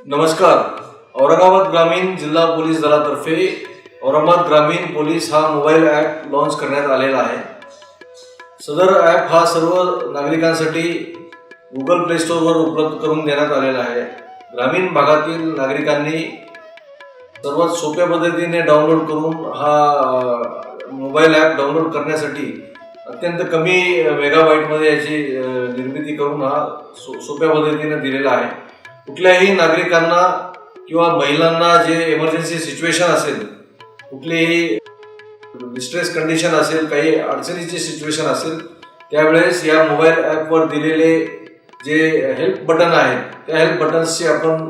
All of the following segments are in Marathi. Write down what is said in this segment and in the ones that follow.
नमस्कार. औरंगाबाद ग्रामीण जिल्हा पोलीस दलातर्फे औरंगाबाद ग्रामीण पोलीस हा मोबाईल ॲप लॉन्च करण्यात आलेला आहे. सदर ॲप हा सर्व नागरिकांसाठी गुगल प्ले स्टोअरवर उपलब्ध करून देण्यात आलेला आहे. ग्रामीण भागातील नागरिकांनी सर्वात सोप्या पद्धतीने डाउनलोड करून हा मोबाईल ॲप डाउनलोड करण्यासाठी अत्यंत कमी मेगाबाईटमध्ये याची निर्मिती करून हा सोप्या पद्धतीने दिलेला आहे. कुठल्याही नागरिकांना किंवा महिलांना जे इमर्जन्सी सिच्युएशन असेल, कुठलीही डिस्ट्रेस कंडिशन असेल, काही अडचणीची सिच्युएशन असेल, त्यावेळेस या मोबाईल ॲपवर दिलेले जे हेल्प बटन आहेत त्या हेल्प बटन्सची आपण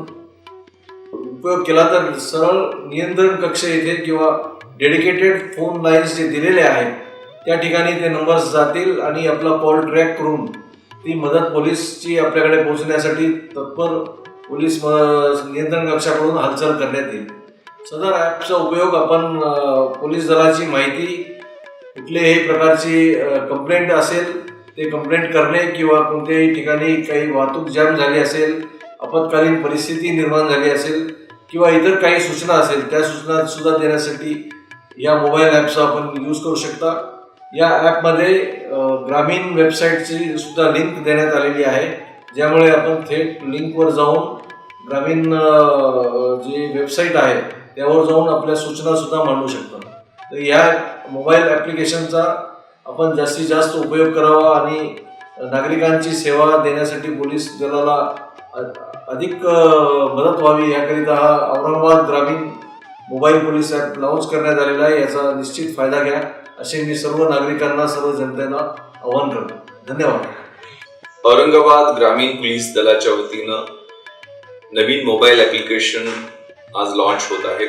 उपयोग केला तर सरळ नियंत्रण कक्ष येथे किंवा डेडिकेटेड फोन लाईन्स जे दिलेले आहेत त्या ठिकाणी ते नंबर्स जातील आणि आपला कॉल ट्रॅक करून ती मदत पोलीसची आपल्याकडे पोहोचण्यासाठी तत्पर पोलीस नियंत्रण कक्षाकडून हालचाल करण्यात येईल. सदर ॲपचा उपयोग आपण पोलीस दलाची माहिती, कुठल्याही प्रकारची कंप्लेंट असेल ते कंप्लेंट करणे किंवा कोणत्याही ठिकाणी काही वाहतूक जाम झाली असेल, आपत्कालीन परिस्थिती निर्माण झाली असेल किंवा इतर काही सूचना असेल त्या सूचना सुद्धा देण्यासाठी या मोबाईल ॲपचा आपण यूज करू शकता. या ॲपमध्ये ग्रामीण वेबसाईटची सुद्धा लिंक देण्यात आलेली आहे, ज्यामुळे आपण थेट लिंकवर जाऊन ग्रामीण जी वेबसाईट आहे त्यावर जाऊन आपल्या सूचना सुद्धा मांडू शकतो. तर या मोबाईल ॲप्लिकेशनचा आपण जास्तीत जास्त उपयोग करावा आणि नागरिकांची सेवा देण्यासाठी पोलीस दलाला अधिक मदत व्हावी याकरिता हा औरंगाबाद ग्रामीण मोबाईल पोलीस ॲप लॉन्च करण्यात आलेला आहे. याचा निश्चित फायदा घ्या असे मी सर्व नागरिकांना, सर्व जनतेला आवाहन करतो. धन्यवाद. औरंगाबाद ग्रामीण पोलीस दलाच्या वतीनं नवीन मोबाईल ॲप्लिकेशन आज लॉन्च होत आहे.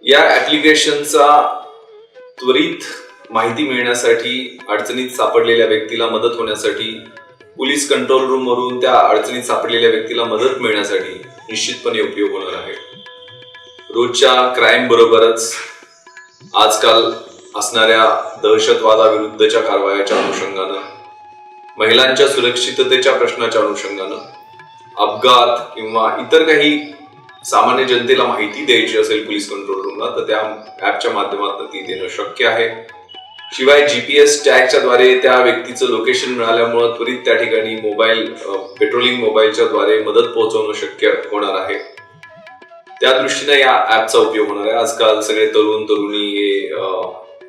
या ॲप्लिकेशनचा त्वरित माहिती मिळण्यासाठी, अडचणीत सापडलेल्या व्यक्तीला मदत होण्यासाठी, पोलीस कंट्रोल रूम वरून त्या अडचणीत सापडलेल्या व्यक्तीला मदत मिळण्यासाठी निश्चितपणे उपयोग होणार आहे. रोजच्या क्राईम बरोबरच आजकाल असणाऱ्या दहशतवादाविरुद्धच्या कारवायाच्या अनुषंगानं, महिलांच्या सुरक्षिततेच्या प्रश्नाच्या अनुषंगानं, अपघात किंवा इतर काही सामान्य जनतेला माहिती द्यायची असेल पोलीस कंट्रोल रूमला तर त्या ॲपच्या माध्यमातून ती देणं शक्य आहे. शिवाय GPS टॅगच्या द्वारे त्या व्यक्तीचं लोकेशन मिळाल्यामुळे त्वरित त्या ठिकाणी पेट्रोलिंग मोबाईलच्या द्वारे मदत पोहोचवणं शक्य होणार आहे. त्या दृष्टीने या ॲपचा उपयोग होणार आहे. आजकाल सगळे तरुणी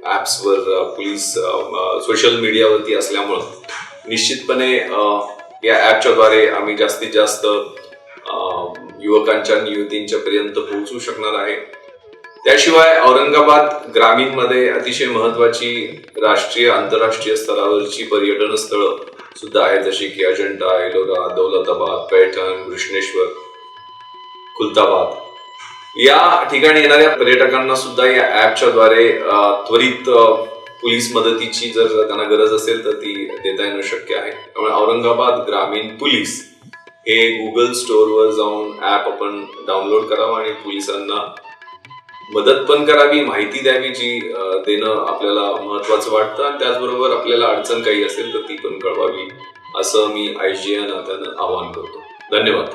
ॲप्सवर पोलीस सोशल मीडियावरती असल्यामुळं निश्चितपणे या ॲपच्या द्वारे आम्ही जास्तीत जास्त युवकांच्या युवतींच्या पर्यंत पोहोचू शकणार आहे. त्याशिवाय औरंगाबाद ग्रामीण मध्ये अतिशय महत्वाची राष्ट्रीय, आंतरराष्ट्रीय स्तरावरची पर्यटन स्थळं सुद्धा आहेत, जशी की अजंठा, एलोरा, दौलताबाद, पैठण, कृष्णेश्वर, खुलताबाद. या ठिकाणी येणाऱ्या पर्यटकांना सुद्धा या ॲपच्या द्वारे त्वरित पोलीस मदतीची जर त्यांना गरज असेल तर ती देता येणं शक्य आहे. त्यामुळे औरंगाबाद ग्रामीण पोलीस हे गुगल स्टोअरवर जाऊन ॲप आपण डाउनलोड करावं आणि पोलिसांना मदत पण करावी, माहिती द्यावी जी देणं आपल्याला महत्वाचं वाटतं, आणि त्याचबरोबर आपल्याला अडचण काही असेल तर ती पण कळवावी असं मी IGN नात्यानं आवाहन करतो. धन्यवाद.